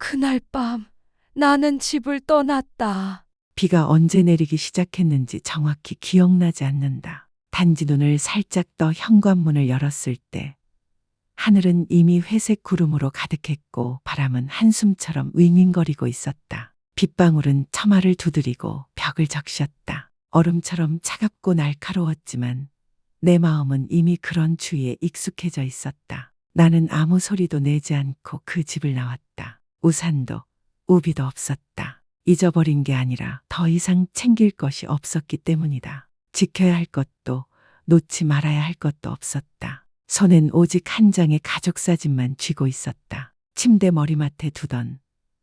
그날 밤 나는 집을 떠났다. 비가 언제 내리기 시작했는지 정확히 기억나지 않는다. 단지 눈을 살짝 떠 현관문을 열었을 때 하늘은 이미 회색 구름으로 가득했고 바람은 한숨처럼 윙윙거리고 있었다. 빗방울은 처마를 두드리고 벽을 적셨다. 얼음처럼 차갑고 날카로웠지만 내 마음은 이미 그런 추위에 익숙해져 있었다. 나는 아무 소리도 내지 않고 그 집을 나왔다. 우산도 우비도 없었다. 잊어버린 게 아니라 더 이상 챙길 것이 없었기 때문이다. 지켜야 할 것도 놓지 말아야 할 것도 없었다. 손엔 오직 한 장의 가족 사진만 쥐고 있었다. 침대 머리맡에 두던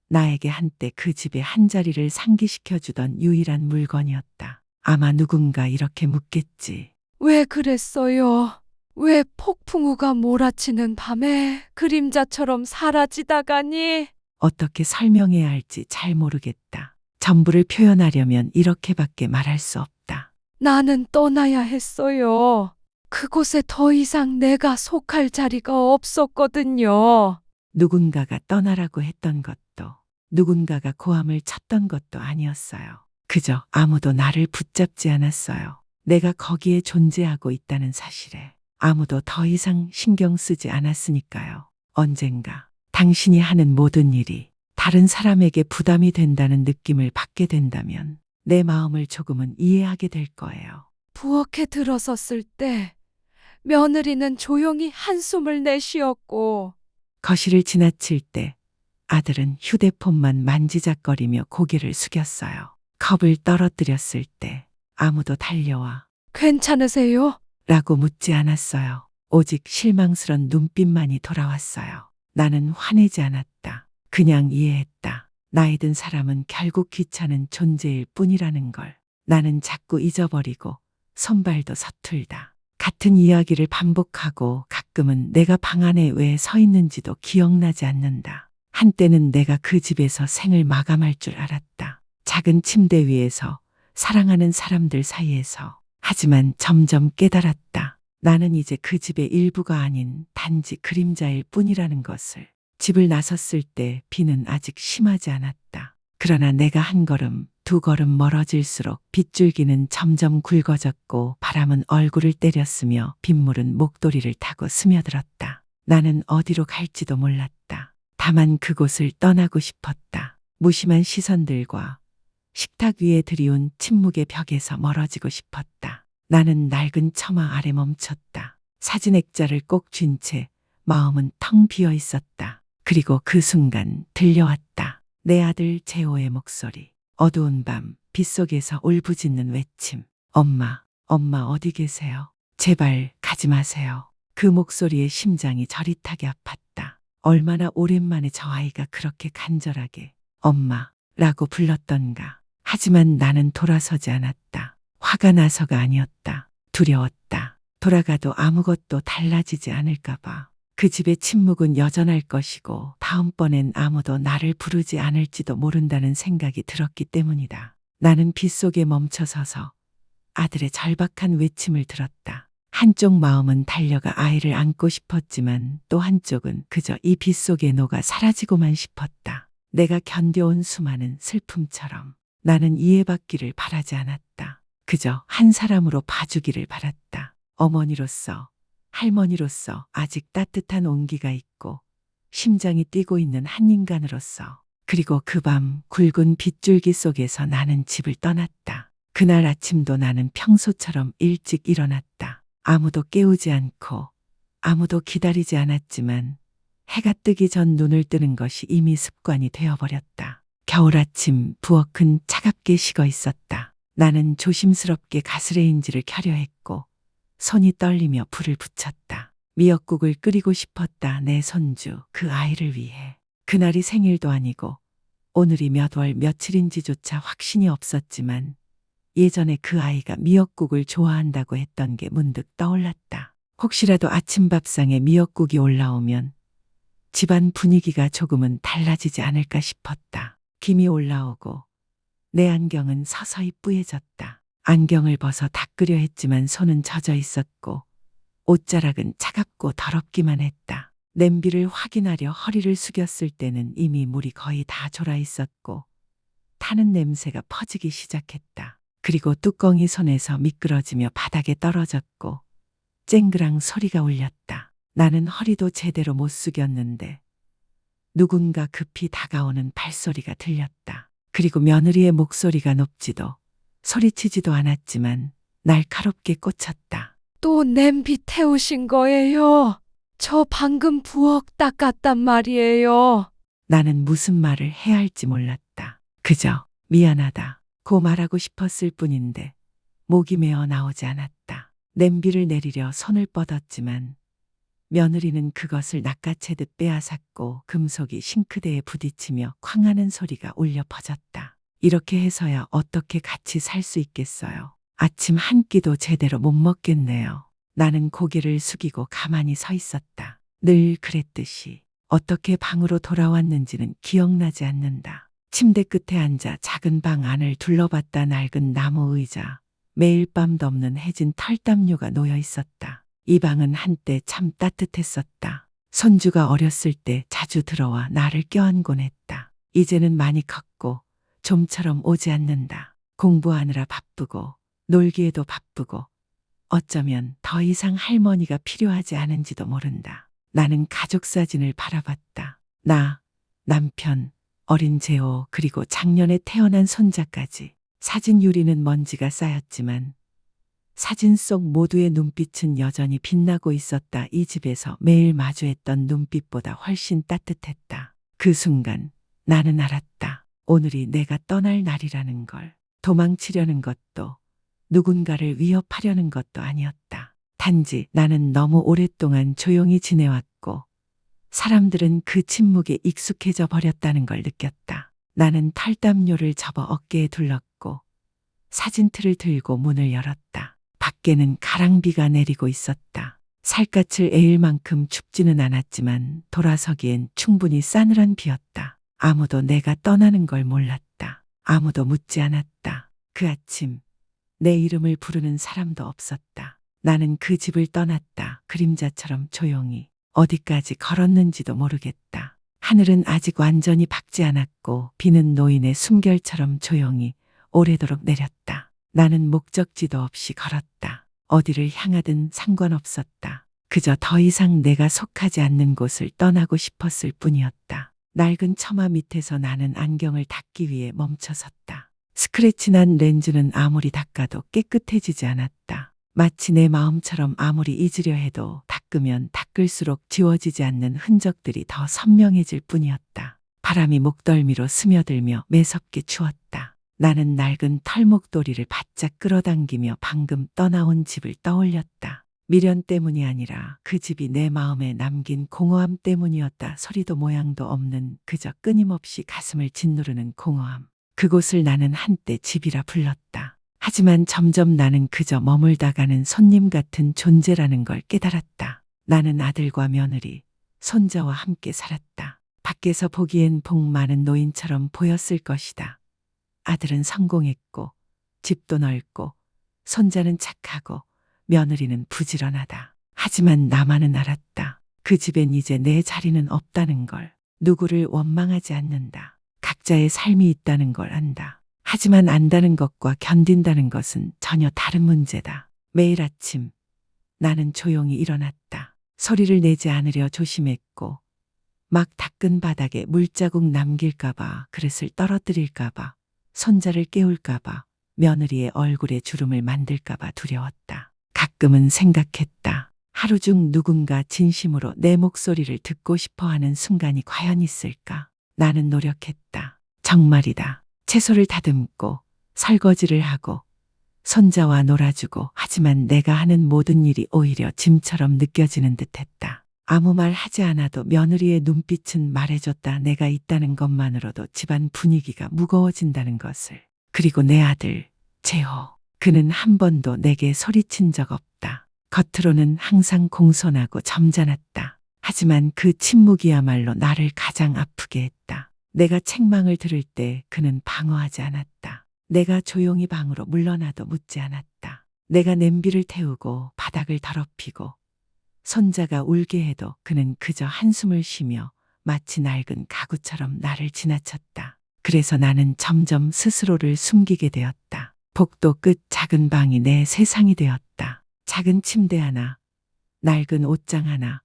나에게 한때 그 집의 한 자리를 상기시켜주던 유일한 물건이었다. 아마 누군가 이렇게 묻겠지. 왜 그랬어요? 왜 폭풍우가 몰아치는 밤에 그림자처럼 사라지다가니? 어떻게 설명해야 할지 잘 모르겠다. 전부를 표현하려면 이렇게밖에 말할 수 없다. 나는 떠나야 했어요. 그곳에 더 이상 내가 속할 자리가 없었거든요. 누군가가 떠나라고 했던 것도 누군가가 고함을 쳤던 것도 아니었어요. 그저 아무도 나를 붙잡지 않았어요. 내가 거기에 존재하고 있다는 사실에 아무도 더 이상 신경 쓰지 않았으니까요. 언젠가 당신이 하는 모든 일이 다른 사람에게 부담이 된다는 느낌을 받게 된다면 내 마음을 조금은 이해하게 될 거예요. 부엌에 들어섰을 때 며느리는 조용히 한숨을 내쉬었고 거실을 지나칠 때 아들은 휴대폰만 만지작거리며 고개를 숙였어요. 컵을 떨어뜨렸을 때 아무도 달려와 괜찮으세요? 라고 묻지 않았어요. 오직 실망스런 눈빛만이 돌아왔어요. 나는 화내지 않았다. 그냥 이해했다. 나이 든 사람은 결국 귀찮은 존재일 뿐이라는 걸. 나는 자꾸 잊어버리고 손발도 서툴다. 같은 이야기를 반복하고 가끔은 내가 방 안에 왜 서 있는지도 기억나지 않는다. 한때는 내가 그 집에서 생을 마감할 줄 알았다. 작은 침대 위에서 사랑하는 사람들 사이에서. 하지만 점점 깨달았다. 나는 이제 그 집의 일부가 아닌 단지 그림자일 뿐이라는 것을. 집을 나섰을 때 비는 아직 심하지 않았다. 그러나 내가 한 걸음, 두 걸음 멀어질수록 빗줄기는 점점 굵어졌고 바람은 얼굴을 때렸으며 빗물은 목도리를 타고 스며들었다. 나는 어디로 갈지도 몰랐다. 다만 그곳을 떠나고 싶었다. 무심한 시선들과 식탁 위에 들이운 침묵의 벽에서 멀어지고 싶었다. 나는 낡은 처마 아래 멈췄다. 사진 액자를 꼭 쥔 채 마음은 텅 비어 있었다. 그리고 그 순간 들려왔다. 내 아들 재호의 목소리. 어두운 밤 빗속에서 울부짖는 외침. 엄마, 엄마 어디 계세요? 제발 가지 마세요. 그 목소리에 심장이 저릿하게 아팠다. 얼마나 오랜만에 저 아이가 그렇게 간절하게 엄마라고 불렀던가. 하지만 나는 돌아서지 않았다. 화가 나서가 아니었다. 두려웠다. 돌아가도 아무것도 달라지지 않을까 봐. 그 집의 침묵은 여전할 것이고 다음번엔 아무도 나를 부르지 않을지도 모른다는 생각이 들었기 때문이다. 나는 빗속에 멈춰서서 아들의 절박한 외침을 들었다. 한쪽 마음은 달려가 아이를 안고 싶었지만 또 한쪽은 그저 이 빗속에 녹아 사라지고만 싶었다. 내가 견뎌온 수많은 슬픔처럼 나는 이해받기를 바라지 않았다. 그저 한 사람으로 봐주기를 바랐다. 어머니로서, 할머니로서 아직 따뜻한 온기가 있고 심장이 뛰고 있는 한 인간으로서. 그리고 그 밤 굵은 빗줄기 속에서 나는 집을 떠났다. 그날 아침도 나는 평소처럼 일찍 일어났다. 아무도 깨우지 않고 아무도 기다리지 않았지만 해가 뜨기 전 눈을 뜨는 것이 이미 습관이 되어버렸다. 겨울 아침 부엌은 차갑게 식어 있었다. 나는 조심스럽게 가스레인지를 켜려 했고 손이 떨리며 불을 붙였다. 미역국을 끓이고 싶었다. 내 손주, 그 아이를 위해. 그날이 생일도 아니고 오늘이 몇 월 며칠인지조차 확신이 없었지만 예전에 그 아이가 미역국을 좋아한다고 했던 게 문득 떠올랐다. 혹시라도 아침밥상에 미역국이 올라오면 집안 분위기가 조금은 달라지지 않을까 싶었다. 김이 올라오고 내 안경은 서서히 뿌얘졌다. 안경을 벗어 닦으려 했지만 손은 젖어 있었고 옷자락은 차갑고 더럽기만 했다. 냄비를 확인하려 허리를 숙였을 때는 이미 물이 거의 다 졸아 있었고 타는 냄새가 퍼지기 시작했다. 그리고 뚜껑이 손에서 미끄러지며 바닥에 떨어졌고 쨍그랑 소리가 울렸다. 나는 허리도 제대로 못 숙였는데 누군가 급히 다가오는 발소리가 들렸다. 그리고 며느리의 목소리가 높지도 소리치지도 않았지만 날카롭게 꽂혔다. 또 냄비 태우신 거예요. 저 방금 부엌 닦았단 말이에요. 나는 무슨 말을 해야 할지 몰랐다. 그저 미안하다 고 말하고 싶었을 뿐인데 목이 메어 나오지 않았다. 냄비를 내리려 손을 뻗었지만 며느리는 그것을 낚아채듯 빼앗았고 금속이 싱크대에 부딪히며 쾅 하는 소리가 울려 퍼졌다. 이렇게 해서야 어떻게 같이 살 수 있겠어요. 아침 한 끼도 제대로 못 먹겠네요. 나는 고개를 숙이고 가만히 서 있었다. 늘 그랬듯이 어떻게 방으로 돌아왔는지는 기억나지 않는다. 침대 끝에 앉아 작은 방 안을 둘러봤다. 낡은 나무 의자, 매일 밤 덮는 해진 털담요가 놓여 있었다. 이 방은 한때 참 따뜻했었다. 손주가 어렸을 때 자주 들어와 나를 껴안곤 했다. 이제는 많이 컸고 좀처럼 오지 않는다. 공부하느라 바쁘고 놀기에도 바쁘고 어쩌면 더 이상 할머니가 필요하지 않은지도 모른다. 나는 가족 사진을 바라봤다. 나, 남편, 어린 재호 그리고 작년에 태어난 손자까지. 사진 유리는 먼지가 쌓였지만 사진 속 모두의 눈빛은 여전히 빛나고 있었다. 이 집에서 매일 마주했던 눈빛보다 훨씬 따뜻했다. 그 순간 나는 알았다. 오늘이 내가 떠날 날이라는 걸. 도망치려는 것도 누군가를 위협하려는 것도 아니었다. 단지 나는 너무 오랫동안 조용히 지내왔고 사람들은 그 침묵에 익숙해져 버렸다는 걸 느꼈다. 나는 털담요를 접어 어깨에 둘렀고 사진틀을 들고 문을 열었다. 밖에는 가랑비가 내리고 있었다. 살갗을 에일 만큼 춥지는 않았지만 돌아서기엔 충분히 싸늘한 비였다. 아무도 내가 떠나는 걸 몰랐다. 아무도 묻지 않았다. 그 아침 내 이름을 부르는 사람도 없었다. 나는 그 집을 떠났다. 그림자처럼 조용히. 어디까지 걸었는지도 모르겠다. 하늘은 아직 완전히 밝지 않았고 비는 노인의 숨결처럼 조용히 오래도록 내렸다. 나는 목적지도 없이 걸었다. 어디를 향하든 상관없었다. 그저 더 이상 내가 속하지 않는 곳을 떠나고 싶었을 뿐이었다. 낡은 처마 밑에서 나는 안경을 닦기 위해 멈춰섰다. 스크래치난 렌즈는 아무리 닦아도 깨끗해지지 않았다. 마치 내 마음처럼 아무리 잊으려 해도 닦으면 닦을수록 지워지지 않는 흔적들이 더 선명해질 뿐이었다. 바람이 목덜미로 스며들며 매섭게 추웠다. 나는 낡은 털목도리를 바짝 끌어당기며 방금 떠나온 집을 떠올렸다. 미련 때문이 아니라 그 집이 내 마음에 남긴 공허함 때문이었다. 소리도 모양도 없는 그저 끊임없이 가슴을 짓누르는 공허함. 그곳을 나는 한때 집이라 불렀다. 하지만 점점 나는 그저 머물다가는 손님 같은 존재라는 걸 깨달았다. 나는 아들과 며느리, 손자와 함께 살았다. 밖에서 보기엔 복 많은 노인처럼 보였을 것이다. 아들은 성공했고 집도 넓고 손자는 착하고 며느리는 부지런하다. 하지만 나만은 알았다. 그 집엔 이제 내 자리는 없다는 걸. 누구를 원망하지 않는다. 각자의 삶이 있다는 걸 안다. 하지만 안다는 것과 견딘다는 것은 전혀 다른 문제다. 매일 아침 나는 조용히 일어났다. 소리를 내지 않으려 조심했고 막 닦은 바닥에 물자국 남길까봐, 그릇을 떨어뜨릴까봐, 손자를 깨울까봐, 며느리의 얼굴에 주름을 만들까봐 두려웠다. 가끔은 생각했다. 하루 중 누군가 진심으로 내 목소리를 듣고 싶어하는 순간이 과연 있을까? 나는 노력했다. 정말이다. 채소를 다듬고 설거지를 하고 손자와 놀아주고, 하지만 내가 하는 모든 일이 오히려 짐처럼 느껴지는 듯했다. 아무 말 하지 않아도 며느리의 눈빛은 말해줬다. 내가 있다는 것만으로도 집안 분위기가 무거워진다는 것을. 그리고 내 아들 재호, 그는 한 번도 내게 소리친 적 없다. 겉으로는 항상 공손하고 점잖았다. 하지만 그 침묵이야말로 나를 가장 아프게 했다. 내가 책망을 들을 때 그는 방어하지 않았다. 내가 조용히 방으로 물러나도 묻지 않았다. 내가 냄비를 태우고 바닥을 더럽히고 손자가 울게 해도 그는 그저 한숨을 쉬며 마치 낡은 가구처럼 나를 지나쳤다. 그래서 나는 점점 스스로를 숨기게 되었다. 복도 끝 작은 방이 내 세상이 되었다. 작은 침대 하나, 낡은 옷장 하나,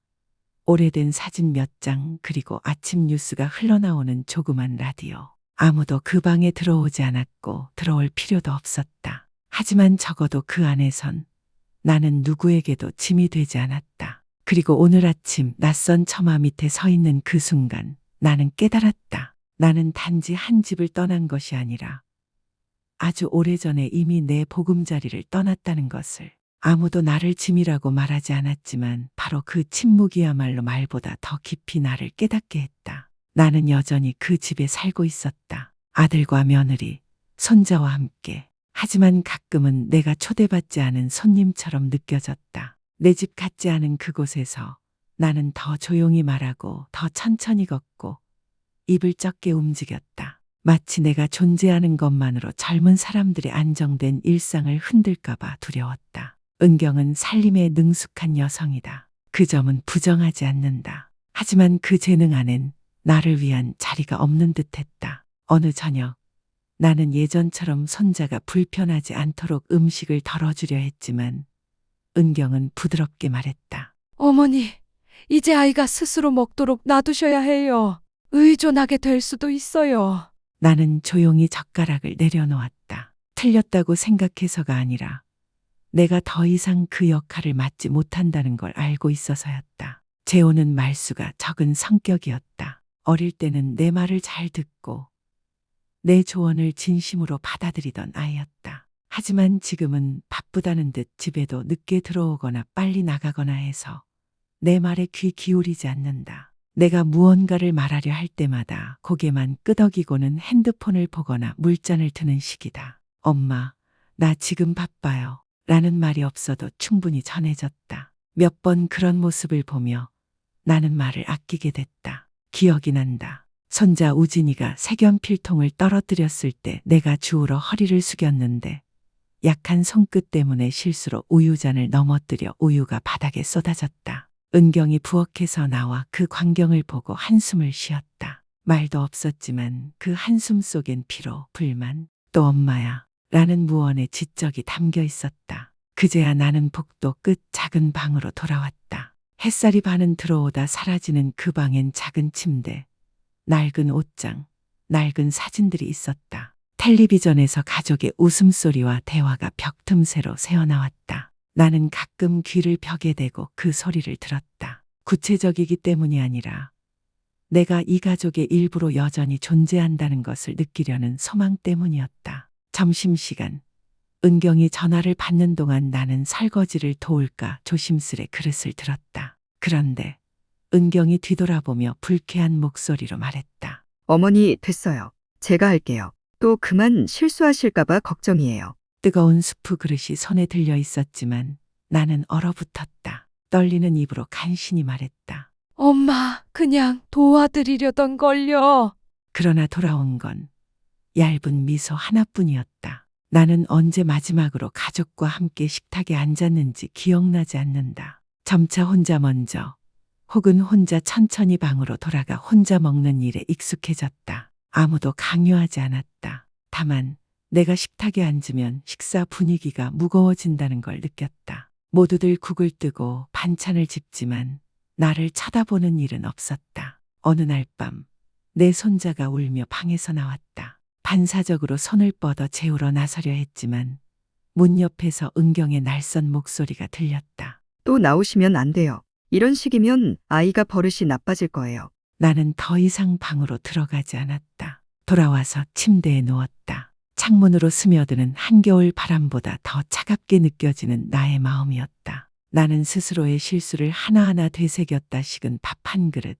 오래된 사진 몇 장, 그리고 아침 뉴스가 흘러나오는 조그만 라디오. 아무도 그 방에 들어오지 않았고 들어올 필요도 없었다. 하지만 적어도 그 안에선 나는 누구에게도 짐이 되지 않았다. 그리고 오늘 아침 낯선 처마 밑에 서 있는 그 순간 나는 깨달았다. 나는 단지 한 집을 떠난 것이 아니라 아주 오래전에 이미 내 보금자리를 떠났다는 것을. 아무도 나를 짐이라고 말하지 않았지만 바로 그 침묵이야말로 말보다 더 깊이 나를 깨닫게 했다. 나는 여전히 그 집에 살고 있었다. 아들과 며느리, 손자와 함께. 하지만 가끔은 내가 초대받지 않은 손님처럼 느껴졌다. 내 집 같지 않은 그곳에서 나는 더 조용히 말하고 더 천천히 걷고 입을 적게 움직였다. 마치 내가 존재하는 것만으로 젊은 사람들의 안정된 일상을 흔들까봐 두려웠다. 은경은 살림에 능숙한 여성이다. 그 점은 부정하지 않는다. 하지만 그 재능 안엔 나를 위한 자리가 없는 듯했다. 어느 저녁 나는 예전처럼 손자가 불편하지 않도록 음식을 덜어주려 했지만 은경은 부드럽게 말했다. 어머니, 이제 아이가 스스로 먹도록 놔두셔야 해요. 의존하게 될 수도 있어요. 나는 조용히 젓가락을 내려놓았다. 틀렸다고 생각해서가 아니라 내가 더 이상 그 역할을 맡지 못한다는 걸 알고 있어서였다. 재호는 말수가 적은 성격이었다. 어릴 때는 내 말을 잘 듣고 내 조언을 진심으로 받아들이던 아이였다. 하지만 지금은 바쁘다는 듯 집에도 늦게 들어오거나 빨리 나가거나 해서 내 말에 귀 기울이지 않는다. 내가 무언가를 말하려 할 때마다 고개만 끄덕이고는 핸드폰을 보거나 물잔을 드는 시기다. 엄마, 나 지금 바빠요. 라는 말이 없어도 충분히 전해졌다. 몇 번 그런 모습을 보며 나는 말을 아끼게 됐다. 기억이 난다. 손자 우진이가 색연 필통을 떨어뜨렸을 때 내가 주우러 허리를 숙였는데 약한 손끝 때문에 실수로 우유잔을 넘어뜨려 우유가 바닥에 쏟아졌다. 은경이 부엌에서 나와 그 광경을 보고 한숨을 쉬었다. 말도 없었지만 그 한숨 속엔 피로, 불만, 또 엄마야 라는 무언의 지적이 담겨 있었다. 그제야 나는 복도 끝 작은 방으로 돌아왔다. 햇살이 반은 들어오다 사라지는 그 방엔 작은 침대, 낡은 옷장, 낡은 사진들이 있었다. 텔레비전에서 가족의 웃음소리와 대화가 벽 틈새로 새어나왔다. 나는 가끔 귀를 벽에 대고 그 소리를 들었다. 구체적이기 때문이 아니라 내가 이 가족의 일부로 여전히 존재한다는 것을 느끼려는 소망 때문이었다. 점심시간, 은경이 전화를 받는 동안 나는 설거지를 도울까 조심스레 그릇을 들었다. 그런데 은경이 뒤돌아보며 불쾌한 목소리로 말했다. 어머니, 됐어요. 제가 할게요. 또 그만 실수하실까봐 걱정이에요. 뜨거운 수프 그릇이 손에 들려 있었지만 나는 얼어붙었다. 떨리는 입으로 간신히 말했다. 엄마, 그냥 도와드리려던 걸요. 그러나 돌아온 건 얇은 미소 하나뿐이었다. 나는 언제 마지막으로 가족과 함께 식탁에 앉았는지 기억나지 않는다. 점차 혼자 먼저 혹은 혼자 천천히 방으로 돌아가 혼자 먹는 일에 익숙해졌다. 아무도 강요하지 않았다. 다만 내가 식탁에 앉으면 식사 분위기가 무거워진다는 걸 느꼈다. 모두들 국을 뜨고 반찬을 집지만 나를 쳐다보는 일은 없었다. 어느 날 밤 내 손자가 울며 방에서 나왔다. 반사적으로 손을 뻗어 재우러 나서려 했지만 문 옆에서 은경의 날선 목소리가 들렸다. 또 나오시면 안 돼요. 이런 식이면 아이가 버릇이 나빠질 거예요. 나는 더 이상 방으로 들어가지 않았다. 돌아와서 침대에 누웠다. 창문으로 스며드는 한겨울 바람보다 더 차갑게 느껴지는 나의 마음이었다. 나는 스스로의 실수를 하나하나 되새겼다. 식은 밥 한 그릇,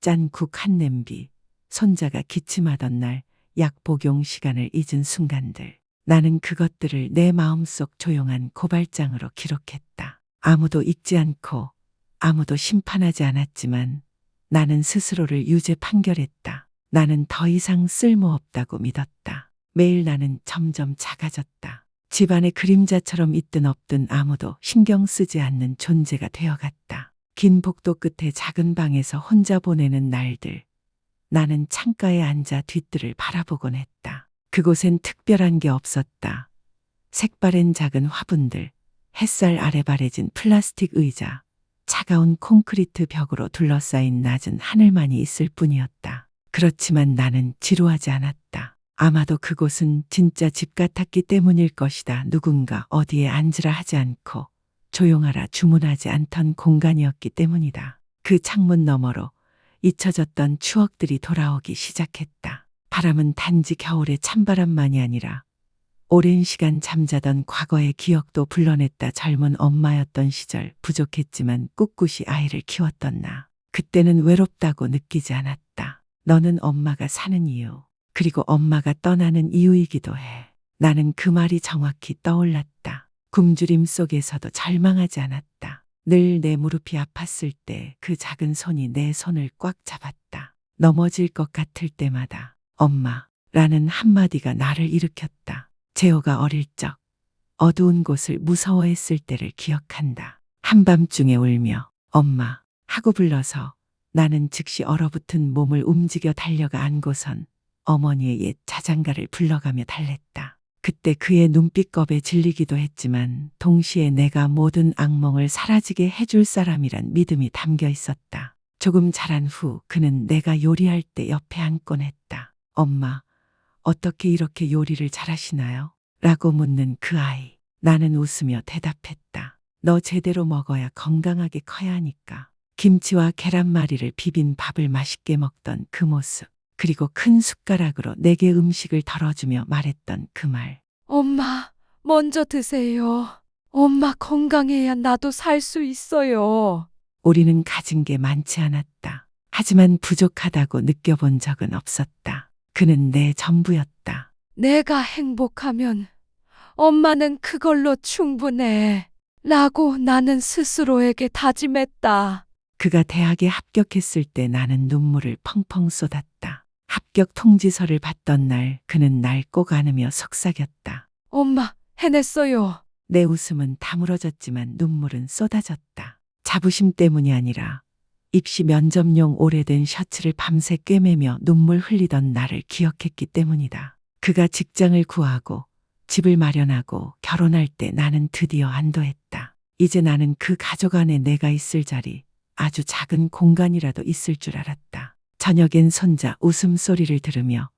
짠 국 한 냄비, 손자가 기침하던 날 약 복용 시간을 잊은 순간들. 나는 그것들을 내 마음속 조용한 고발장으로 기록했다. 아무도 읽지 않고 아무도 심판하지 않았지만 나는 스스로를 유죄 판결했다. 나는 더 이상 쓸모없다고 믿었다. 매일 나는 점점 작아졌다. 집안의 그림자처럼 있든 없든 아무도 신경 쓰지 않는 존재가 되어갔다. 긴 복도 끝에 작은 방에서 혼자 보내는 날들. 나는 창가에 앉아 뒤뜰을 바라보곤 했다. 그곳엔 특별한 게 없었다. 색바랜 작은 화분들, 햇살 아래 바래진 플라스틱 의자, 차가운 콘크리트 벽으로 둘러싸인 낮은 하늘만이 있을 뿐이었다. 그렇지만 나는 지루하지 않았다. 아마도 그곳은 진짜 집 같았기 때문일 것이다. 누군가 어디에 앉으라 하지 않고 조용하라 주문하지 않던 공간이었기 때문이다. 그 창문 너머로 잊혀졌던 추억들이 돌아오기 시작했다. 바람은 단지 겨울의 찬바람만이 아니라 오랜 시간 잠자던 과거의 기억도 불러냈다. 젊은 엄마였던 시절, 부족했지만 꿋꿋이 아이를 키웠던 나. 그때는 외롭다고 느끼지 않았다. 너는 엄마가 사는 이유, 그리고 엄마가 떠나는 이유이기도 해. 나는 그 말이 정확히 떠올랐다. 굶주림 속에서도 절망하지 않았다. 늘 내 무릎이 아팠을 때 그 작은 손이 내 손을 꽉 잡았다. 넘어질 것 같을 때마다 엄마라는 한마디가 나를 일으켰다. 재호가 어릴 적 어두운 곳을 무서워했을 때를 기억한다. 한밤중에 울며 엄마 하고 불러서 나는 즉시 얼어붙은 몸을 움직여 달려가 안고선 어머니의 옛 자장가를 불러가며 달랬다. 그때 그의 눈빛겁에 질리기도 했지만 동시에 내가 모든 악몽을 사라지게 해줄 사람이란 믿음이 담겨 있었다. 조금 자란 후 그는 내가 요리할 때 옆에 앉곤 했다. 엄마, 어떻게 이렇게 요리를 잘하시나요? 라고 묻는 그 아이. 나는 웃으며 대답했다. 너 제대로 먹어야 건강하게 커야 하니까. 김치와 계란말이를 비빈 밥을 맛있게 먹던 그 모습. 그리고 큰 숟가락으로 내게 음식을 덜어주며 말했던 그 말. 엄마, 먼저 드세요. 엄마 건강해야 나도 살 수 있어요. 우리는 가진 게 많지 않았다. 하지만 부족하다고 느껴본 적은 없었다. 그는 내 전부였다. 내가 행복하면 엄마는 그걸로 충분해. 라고 나는 스스로에게 다짐했다. 그가 대학에 합격했을 때 나는 눈물을 펑펑 쏟았다. 합격 통지서를 받던 날 그는 날 꼭 안으며 속삭였다. 엄마, 해냈어요. 내 웃음은 다물어졌지만 눈물은 쏟아졌다. 자부심 때문이 아니라 입시 면접용 오래된 셔츠를 밤새 꿰매며 눈물 흘리던 나를 기억했기 때문이다. 그가 직장을 구하고 집을 마련하고 결혼할 때 나는 드디어 안도했다. 이제 나는 그 가족 안에 내가 있을 자리, 아주 작은 공간이라도 있을 줄 알았다. 저녁엔 손자 웃음소리를 들으며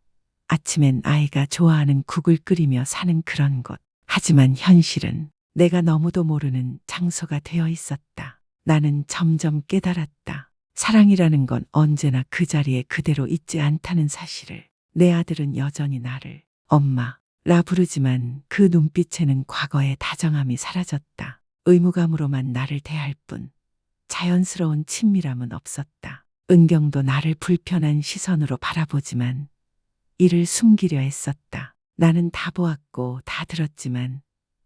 아침엔 아이가 좋아하는 국을 끓이며 사는 그런 곳. 하지만 현실은 내가 너무도 모르는 장소가 되어 있었다. 나는 점점 깨달았다. 사랑이라는 건 언제나 그 자리에 그대로 있지 않다는 사실을. 내 아들은 여전히 나를 엄마라 부르지만 그 눈빛에는 과거의 다정함이 사라졌다. 의무감으로만 나를 대할 뿐 자연스러운 친밀함은 없었다. 은경도 나를 불편한 시선으로 바라보지만 이를 숨기려 했었다. 나는 다 보았고 다 들었지만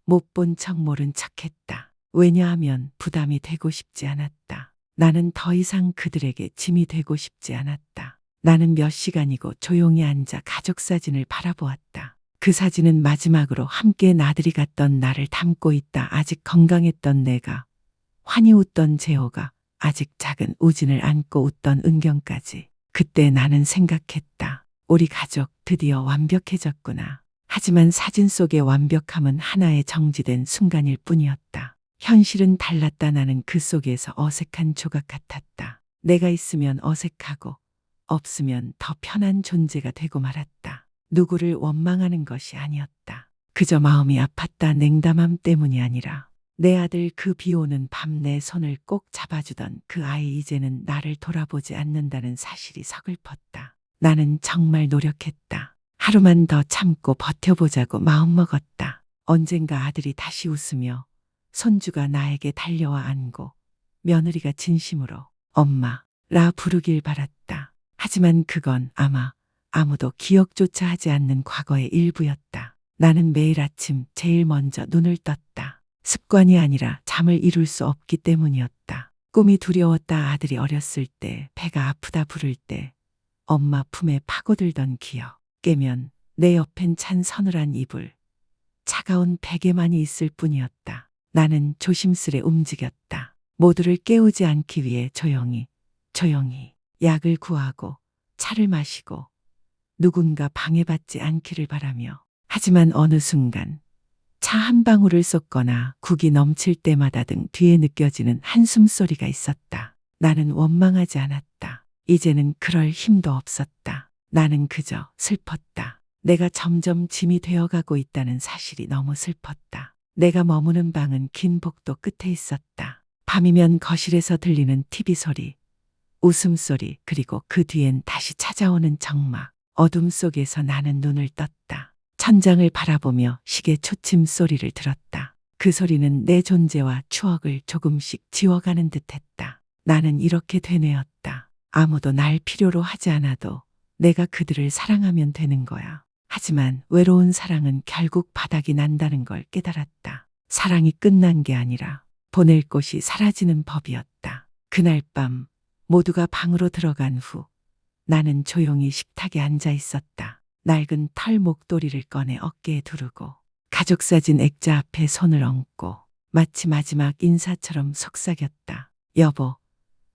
못 본 척 모른 척했다. 왜냐하면 부담이 되고 싶지 않았다. 나는 더 이상 그들에게 짐이 되고 싶지 않았다. 나는 몇 시간이고 조용히 앉아 가족 사진을 바라보았다. 그 사진은 마지막으로 함께 나들이 갔던 나를 담고 있다. 아직 건강했던 내가, 환히 웃던 재호가, 아직 작은 우진을 안고 웃던 은경까지. 그때 나는 생각했다. 우리 가족 드디어 완벽해졌구나. 하지만 사진 속의 완벽함은 하나의 정지된 순간일 뿐이었다. 현실은 달랐다. 나는 그 속에서 어색한 조각 같았다. 내가 있으면 어색하고 없으면 더 편한 존재가 되고 말았다. 누구를 원망하는 것이 아니었다. 그저 마음이 아팠다. 냉담함 때문이 아니라 내 아들 그 비 오는 밤 내 손을 꼭 잡아주던 그 아이 이제는 나를 돌아보지 않는다는 사실이 서글펐다. 나는 정말 노력했다. 하루만 더 참고 버텨보자고 마음먹었다. 언젠가 아들이 다시 웃으며 손주가 나에게 달려와 안고 며느리가 진심으로 엄마라 부르길 바랐다. 하지만 그건 아마 아무도 기억조차 하지 않는 과거의 일부였다. 나는 매일 아침 제일 먼저 눈을 떴다. 습관이 아니라 잠을 이룰 수 없기 때문이었다. 꿈이 두려웠다. 아들이 어렸을 때 배가 아프다 부를 때 엄마 품에 파고들던 기억. 깨면 내 옆엔 찬 서늘한 이불, 차가운 베개만이 있을 뿐이었다. 나는 조심스레 움직였다. 모두를 깨우지 않기 위해 조용히 약을 구하고 차를 마시고 누군가 방해받지 않기를 바라며. 하지만 어느 순간 차 한 방울을 쏟거나 국이 넘칠 때마다 등 뒤에 느껴지는 한숨 소리가 있었다. 나는 원망하지 않았다. 이제는 그럴 힘도 없었다. 나는 그저 슬펐다. 내가 점점 짐이 되어가고 있다는 사실이 너무 슬펐다. 내가 머무는 방은 긴 복도 끝에 있었다. 밤이면 거실에서 들리는 TV 소리, 웃음소리, 그리고 그 뒤엔 다시 찾아오는 적막. 어둠 속에서 나는 눈을 떴다. 천장을 바라보며 시계 초침 소리를 들었다. 그 소리는 내 존재와 추억을 조금씩 지워가는 듯했다. 나는 이렇게 되뇌었다. 아무도 날 필요로 하지 않아도 내가 그들을 사랑하면 되는 거야. 하지만 외로운 사랑은 결국 바닥이 난다는 걸 깨달았다. 사랑이 끝난 게 아니라 보낼 곳이 사라지는 법이었다. 그날 밤 모두가 방으로 들어간 후 나는 조용히 식탁에 앉아 있었다. 낡은 털 목도리를 꺼내 어깨에 두르고 가족사진 액자 앞에 손을 얹고 마치 마지막 인사처럼 속삭였다. 여보,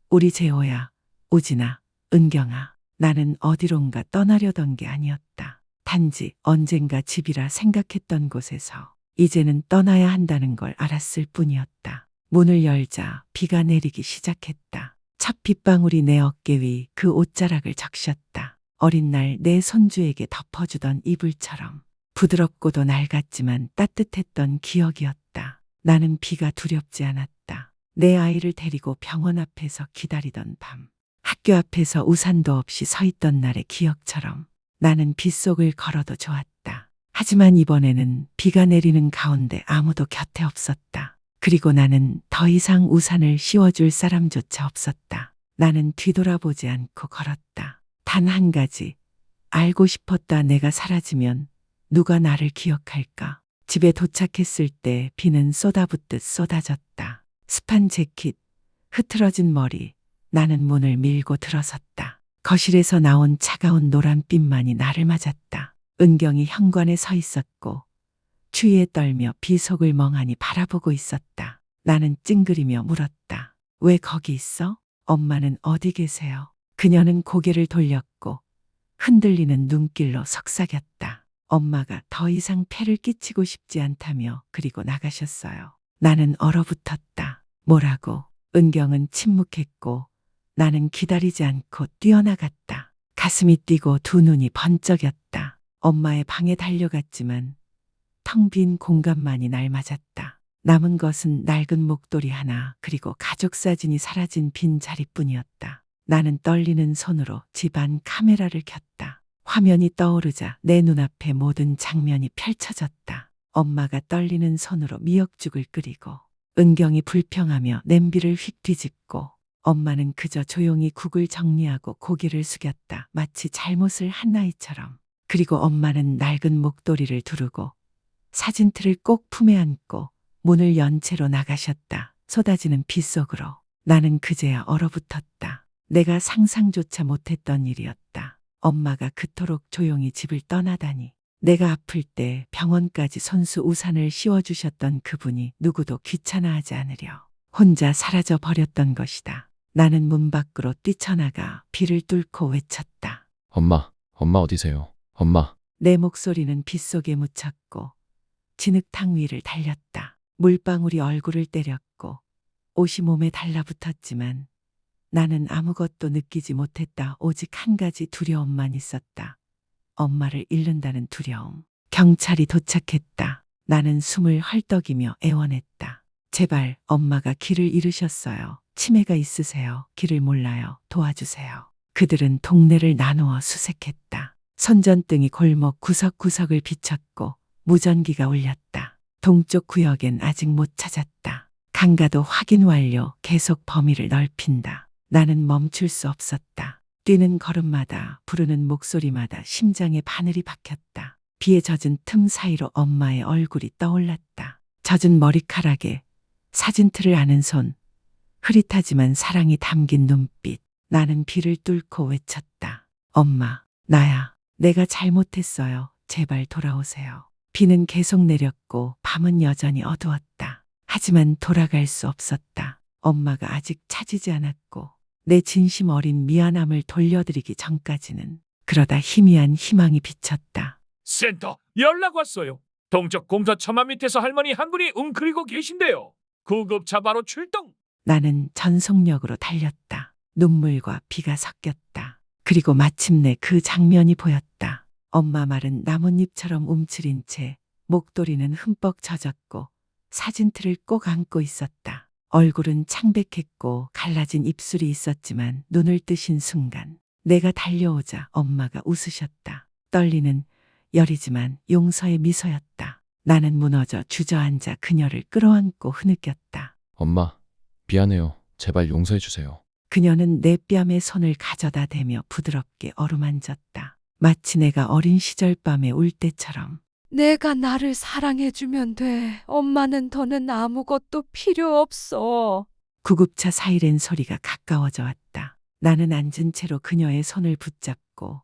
우리 재호야, 우진아, 은경아. 나는 어디론가 떠나려던 게 아니었다. 단지 언젠가 집이라 생각했던 곳에서 이제는 떠나야 한다는 걸 알았을 뿐이었다. 문을 열자 비가 내리기 시작했다. 첫 빗방울이 내 어깨 위 그 옷자락을 적셨다. 어린 날 내 손주에게 덮어주던 이불처럼 부드럽고도 낡았지만 따뜻했던 기억이었다. 나는 비가 두렵지 않았다. 내 아이를 데리고 병원 앞에서 기다리던 밤, 학교 앞에서 우산도 없이 서 있던 날의 기억처럼 나는 빗속을 걸어도 좋았다. 하지만 이번에는 비가 내리는 가운데 아무도 곁에 없었다. 그리고 나는 더 이상 우산을 씌워줄 사람조차 없었다. 나는 뒤돌아보지 않고 걸었다. 단 한 가지, 알고 싶었다. 내가 사라지면 누가 나를 기억할까? 집에 도착했을 때 비는 쏟아붓듯 쏟아졌다. 습한 재킷, 흐트러진 머리, 나는 문을 밀고 들어섰다. 거실에서 나온 차가운 노란빛만이 나를 맞았다. 은경이 현관에 서 있었고 추위에 떨며 비 속을 멍하니 바라보고 있었다. 나는 찡그리며 물었다. 왜 거기 있어? 엄마는 어디 계세요? 그녀는 고개를 돌렸고 흔들리는 눈길로 속삭였다. 엄마가 더 이상 폐를 끼치고 싶지 않다며 그리고 나가셨어요. 나는 얼어붙었다. 뭐라고? 은경은 침묵했고 나는 기다리지 않고 뛰어나갔다. 가슴이 뛰고 두 눈이 번쩍였다. 엄마의 방에 달려갔지만 텅 빈 공간만이 날 맞았다. 남은 것은 낡은 목도리 하나 그리고 가족 사진이 사라진 빈 자리뿐이었다. 나는 떨리는 손으로 집안 카메라를 켰다. 화면이 떠오르자 내 눈앞에 모든 장면이 펼쳐졌다. 엄마가 떨리는 손으로 미역죽을 끓이고 은경이 불평하며 냄비를 휙 뒤집고 엄마는 그저 조용히 국을 정리하고 고개를 숙였다. 마치 잘못을 한 아이처럼. 그리고 엄마는 낡은 목도리를 두르고 사진틀을 꼭 품에 안고 문을 연 채로 나가셨다. 쏟아지는 비 속으로. 나는 그제야 얼어붙었다. 내가 상상조차 못했던 일이었다. 엄마가 그토록 조용히 집을 떠나다니. 내가 아플 때 병원까지 손수 우산을 씌워주셨던 그분이 누구도 귀찮아하지 않으려 혼자 사라져 버렸던 것이다. 나는 문 밖으로 뛰쳐나가 비를 뚫고 외쳤다. 엄마 어디세요? 엄마. 내 목소리는 빗속에 묻혔고 진흙탕 위를 달렸다. 물방울이 얼굴을 때렸고 옷이 몸에 달라붙었지만 나는 아무것도 느끼지 못했다. 오직 한 가지 두려움만 있었다. 엄마를 잃는다는 두려움. 경찰이 도착했다. 나는 숨을 헐떡이며 애원했다. 제발 엄마가 길을 잃으셨어요. 치매가 있으세요. 길을 몰라요. 도와주세요. 그들은 동네를 나누어 수색했다. 손전등이 골목 구석구석을 비췄고 무전기가 울렸다. 동쪽 구역엔 아직 못 찾았다. 강가도 확인 완료. 계속 범위를 넓힌다. 나는 멈출 수 없었다. 뛰는 걸음마다 부르는 목소리마다 심장에 바늘이 박혔다. 비에 젖은 틈 사이로 엄마의 얼굴이 떠올랐다. 젖은 머리카락에 사진틀을 아는 손, 흐릿하지만 사랑이 담긴 눈빛. 나는 비를 뚫고 외쳤다. 엄마, 나야. 내가 잘못했어요. 제발 돌아오세요. 비는 계속 내렸고 밤은 여전히 어두웠다. 하지만 돌아갈 수 없었다. 엄마가 아직 찾이지 않았고 내 진심 어린 미안함을 돌려드리기 전까지는. 그러다 희미한 희망이 비쳤다. 센터 연락 왔어요. 동쪽 공사 처마 밑에서 할머니 한 분이 웅크리고 계신데요. 구급차 바로 출동. 나는 전속력으로 달렸다. 눈물과 비가 섞였다. 그리고 마침내 그 장면이 보였다. 엄마 말은 나뭇잎처럼 움츠린 채 목도리는 흠뻑 젖었고 사진틀을 꼭 안고 있었다. 얼굴은 창백했고 갈라진 입술이 있었지만 눈을 뜨신 순간 내가 달려오자 엄마가 웃으셨다. 떨리는 여리지만 용서의 미소였다. 나는 무너져 주저앉아 그녀를 끌어안고 흐느꼈다. 엄마, 미안해요. 제발 용서해 주세요. 그녀는 내 뺨에 손을 가져다 대며 부드럽게 어루만졌다. 마치 내가 어린 시절 밤에 울 때처럼. 내가 나를 사랑해주면 돼. 엄마는 더는 아무것도 필요 없어. 구급차 사이렌 소리가 가까워져 왔다. 나는 앉은 채로 그녀의 손을 붙잡고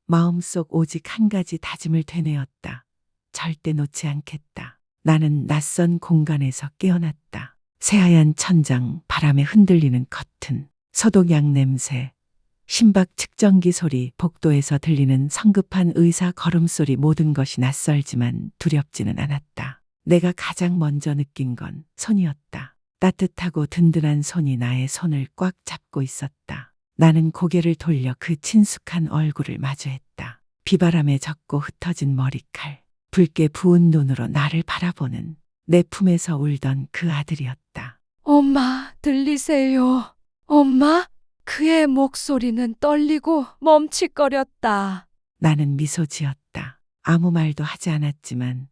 마음속 오직 한 가지 다짐을 되뇌었다. 절대 놓지 않겠다. 나는 낯선 공간에서 깨어났다. 새하얀 천장, 바람에 흔들리는 커튼, 소독약 냄새, 심박 측정기 소리, 복도에서 들리는 성급한 의사 걸음소리, 모든 것이 낯설지만 두렵지는 않았다. 내가 가장 먼저 느낀 건 손이었다. 따뜻하고 든든한 손이 나의 손을 꽉 잡고 있었다. 나는 고개를 돌려 그 친숙한 얼굴을 마주했다. 비바람에 젖고 흩어진 머리칼, 붉게 부은 눈으로 나를 바라보는 내 품에서 울던 그 아들이었다. 엄마, 들리세요? 엄마? 그의 목소리는 떨리고 멈칫거렸다. 나는 미소 지었다. 아무 말도 하지 않았지만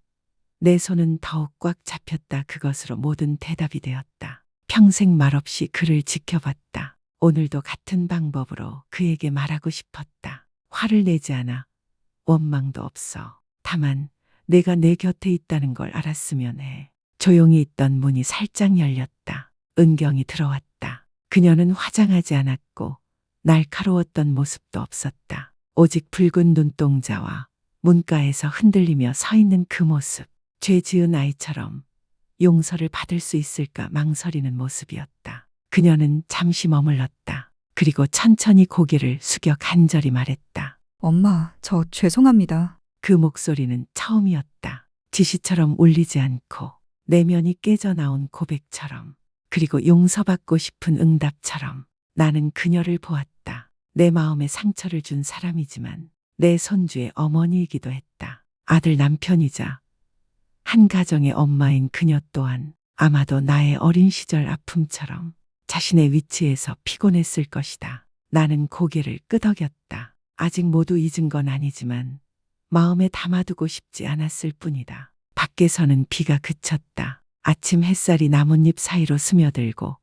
내 손은 더욱 꽉 잡혔다. 그것으로 모든 대답이 되었다. 평생 말없이 그를 지켜봤다. 오늘도 같은 방법으로 그에게 말하고 싶었다. 화를 내지 않아. 원망도 없어. 다만 내가 내 곁에 있다는 걸 알았으면 해. 조용히 있던 문이 살짝 열렸다. 은경이 들어왔다. 그녀는 화장하지 않았고 날카로웠던 모습도 없었다. 오직 붉은 눈동자와 문가에서 흔들리며 서 있는 그 모습. 죄 지은 아이처럼 용서를 받을 수 있을까 망설이는 모습이었다. 그녀는 잠시 머물렀다. 그리고 천천히 고개를 숙여 간절히 말했다. 엄마, 저 죄송합니다. 그 목소리는 처음이었다. 지시처럼 울리지 않고 내면이 깨져 나온 고백처럼, 그리고 용서받고 싶은 응답처럼. 나는 그녀를 보았다. 내 마음에 상처를 준 사람이지만 내 손주의 어머니이기도 했다. 아들 남편이자 한 가정의 엄마인 그녀 또한 아마도 나의 어린 시절 아픔처럼 자신의 위치에서 피곤했을 것이다. 나는 고개를 끄덕였다. 아직 모두 잊은 건 아니지만 마음에 담아두고 싶지 않았을 뿐이다. 밖에서는 비가 그쳤다. 아침 햇살이 나뭇잎 사이로 스며들고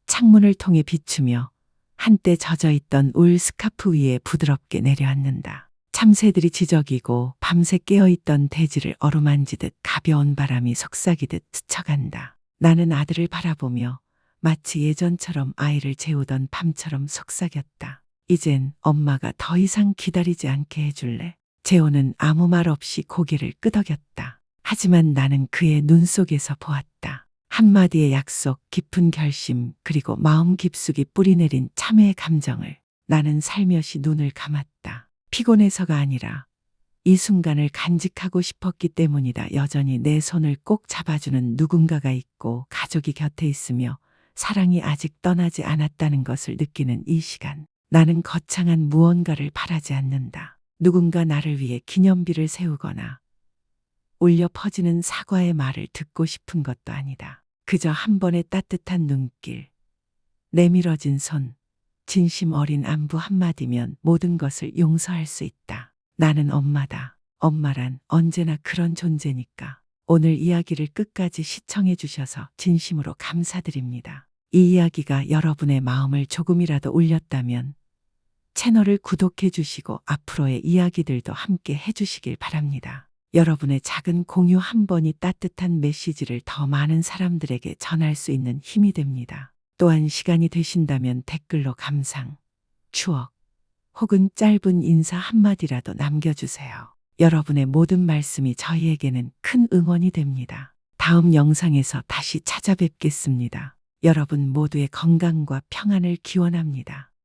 창문을 통해 비추며 한때 젖어있던 울 스카프 위에 부드럽게 내려앉는다. 참새들이 지저귀고 밤새 깨어있던 대지를 어루만지듯 가벼운 바람이 속삭이듯 스쳐간다. 나는 아들을 바라보며 마치 예전처럼 아이를 재우던 밤처럼 속삭였다. 이젠 엄마가 더 이상 기다리지 않게 해줄래? 재호는 아무 말 없이 고개를 끄덕였다. 하지만 나는 그의 눈 속에서 보았다. 한마디의 약속, 깊은 결심, 그리고 마음 깊숙이 뿌리내린 참회의 감정을. 나는 살며시 눈을 감았다. 피곤해서가 아니라 이 순간을 간직하고 싶었기 때문이다. 여전히 내 손을 꼭 잡아주는 누군가가 있고 가족이 곁에 있으며 사랑이 아직 떠나지 않았다는 것을 느끼는 이 시간. 나는 거창한 무언가를 바라지 않는다. 누군가 나를 위해 기념비를 세우거나 울려 퍼지는 사과의 말을 듣고 싶은 것도 아니다. 그저 한 번의 따뜻한 눈길, 내밀어진 손, 진심 어린 안부 한마디면 모든 것을 용서할 수 있다. 나는 엄마다. 엄마란 언제나 그런 존재니까. 오늘 이야기를 끝까지 시청해 주셔서 진심으로 감사드립니다. 이 이야기가 여러분의 마음을 조금이라도 울렸다면 채널을 구독해 주시고 앞으로의 이야기들도 함께 해주시길 바랍니다. 여러분의 작은 공유 한 번이 따뜻한 메시지를 더 많은 사람들에게 전할 수 있는 힘이 됩니다. 또한 시간이 되신다면 댓글로 감상, 추억, 혹은 짧은 인사 한마디라도 남겨주세요. 여러분의 모든 말씀이 저희에게는 큰 응원이 됩니다. 다음 영상에서 다시 찾아뵙겠습니다. 여러분 모두의 건강과 평안을 기원합니다.